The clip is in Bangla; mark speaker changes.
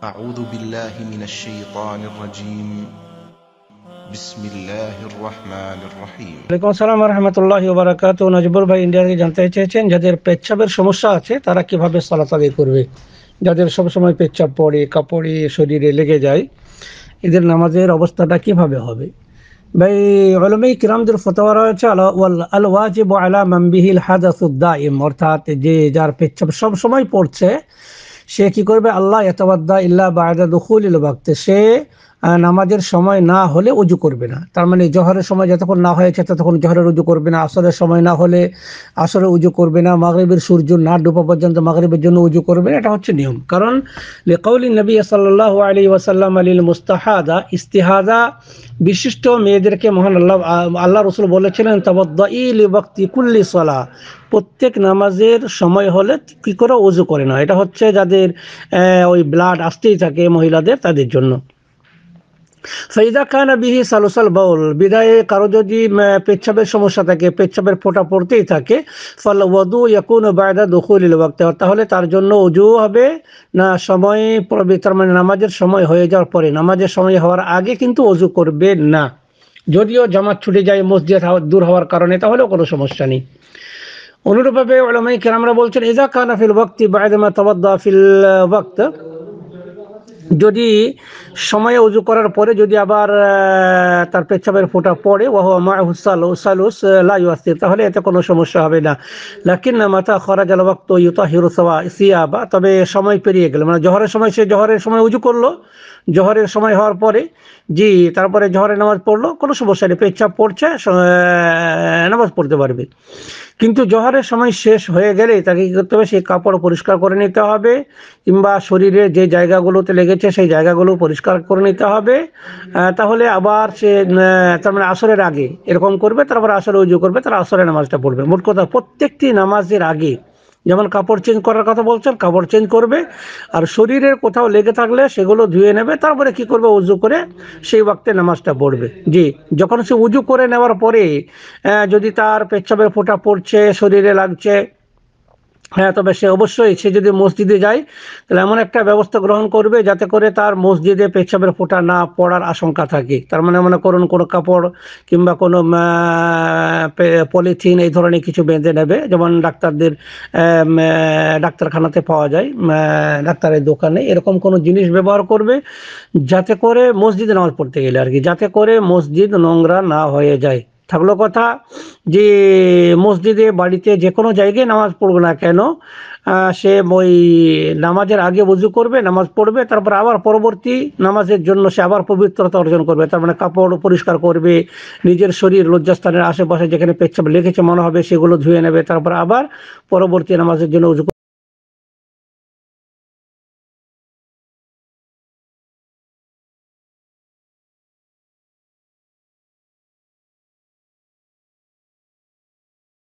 Speaker 1: أعوذ بالله من الشيطان الرجيم بسم الله الرحمن الرحيم
Speaker 2: ওয়ালাইকুম আসসালাম ওয়া রাহমাতুল্লাহি ওয়া বারাকাতুহু। নাজবুর ভাই ইন্ডিয়া থেকে জানতে চেয়েছেন যাদের পেচ্ছাবের সমস্যা আছে তারা কিভাবে সালাত আদায় করবে। যাদের সব সময় পেচ্ছাব পড়ে, কাপড়ে, শরীরে লেগে যায়, এদের নামাজের অবস্থাটা কিভাবে হবে? ভাই, উলামায়ে কিরামদের ফতোয়া রয়েছে আল ওয়াজিবু আলা মান বিহিল হাদাসুদ দাইম, অর্থাৎ যে যার পেচ্ছাব সব সময় পড়ছে সে কি করবে? আল্লাহ ইয়াতাওয়াদ্দা ইল্লা বা'দা দুখুলিল ওয়াক্ত, সে নামাজের সময় না হলে ওযু করবে না। তার মানে জোহরের সময় যতক্ষণ না হয়েছে ততক্ষণ জোহরের ওযু করবে না, আসরের সময় না হলে আসরের ওযু করবে না, মাগরিবের সূর্য না ডোবা পর্যন্ত মাগরিবের জন্য ওযু করবে না। এটা হচ্ছে নিয়ম। কারণ লিকাউলি নবী সাল্লাল্লাহু আলাইহি ওয়াসাল্লাম লিল মুস্তাহাদা, ইস্তিহাদা বিশিষ্ট মেয়েদেরকে মহান আল্লাহ রাসূল বলেছিলেন তাওয়াদ্দাই লিওয়াক্তি কুল্লি সালাহ, প্রত্যেক নামাজের সময় হলে কি করে ওযু করে না। এটা হচ্ছে যাদের ওই ব্লাড আসতেই থাকে মহিলাদের, তাদের জন্য। ফাইদা কানা বিহি সালসাল বাউল, বিদায়ে কারো যদি পেচ্ছাবের সমস্যা থাকে, পেচ্ছাবের ফোঁটা পড়তেই থাকে, ফাল ওয়াদু ইয়াকুনু বা'দা দুখুলিল ওয়াক্ত, তাহলে তার জন্য ওযু হবে না সময় পড়বে, তার মানে নামাজের সময় হয়ে যাওয়ার পরে, নামাজের সময় হওয়ার আগে কিন্তু ওযু করবে না। যদিও জামাত ছুটে যায় মসজিদ দূর হওয়ার কারণে, তাহলেও কোনো সমস্যা নেই। অনুরূপভাবে উলামায়ে কেরামরা বলছেন ইযা কানা ফিল ওয়াক্তি বা'দা মা তাওয়াদ্দা ফিল ওয়াক্ত, যদি সময়ে ওযু করার পরে যদি আবার তার পেচ্ছাবের ফোঁটা পড়ে ওয়া মা'হু সালুস লা ইউসির, তাহলে এতে কোনো সমস্যা হবে না। লাকিন মাতা খরাজাল ওয়াক্ত ইউতাহিরু সিয়াবা, তবে সময় পেরিয়ে গেল, মানে জোহরের সময় সে জোহরের সময় ওযু করলো, জোহরের সময় হওয়ার পরে তারপরে জোহরের নামাজ পড়লো, কোনো সমস্যা নেই, পেচ্ছাব পড়ছে নামাজ পড়তে পারবে। কিন্তু জোহরের সময় শেষ হয়ে গেলে তাকে কী করতে হবে? সেই কাপড় পরিষ্কার করে নিতে হবে, কিংবা শরীরের যে জায়গাগুলোতে লেগেছে সেই জায়গাগুলো পরিষ্কার করে নিতে হবে। তাহলে আবার সে তার মানে আসরের আগে এরকম করবে, তারপর আসরে ওযু করবে, তার আসরের নামাজটা পড়বে। মোট কথা প্রত্যেকটি নামাজের আগে, যেমন কাপড় চেঞ্জ করার কথা বলছেন, কাপড় চেঞ্জ করবে, আর শরীরের কোথাও লেগে থাকলে সেগুলো ধুয়ে নেবে, তারপরে কি করবে? ওযু করে সেই ওয়াক্তে নামাজটা পড়বে। যখন সে ওযু করে নেওয়ার পরে যদি তার পেচ্ছাবের ফোঁটা পড়ছে, শরীরে লাগছে, তবে সে অবশ্যই, সে যদি মসজিদে যায় তাহলে এমন একটা ব্যবস্থা গ্রহণ করবে যাতে করে তার মসজিদে পেচ্ছাবের ফোঁটা না পড়ার আশঙ্কা থাকে। তার মানে মনে করুন কোনো কাপড় কিংবা কোনো পলিথিন এই ধরনের কিছু বেঁধে নেবে, যেমন ডাক্তারদের ডাক্তারখানাতে পাওয়া যায়, ডাক্তারের দোকানে, এরকম কোনো জিনিস ব্যবহার করবে যাতে করে মসজিদে নামাজ পড়তে গেলে আর কি, যাতে করে মসজিদ নোংরা না হয়ে যায়। থাকলো কথা যে মসজিদে, বাড়িতে, যে কোনো জায়গায় নামাজ পড়বে না কেন, সে ওই নামাজের আগে ওযু করবে, নামাজ পড়বে, তারপর আবার পরবর্তী নামাজের জন্য সে আবার পবিত্রতা অর্জন করবে। তার মানে কাপড় পরিষ্কার করবে, নিজের শরীর লজ্জাস্থানের আশেপাশে যেখানে পেচ্ছাব লেগেছে মনে হবে সেগুলো ধুয়ে নেবে, তারপর আবার পরবর্তী নামাজের জন্য ওযু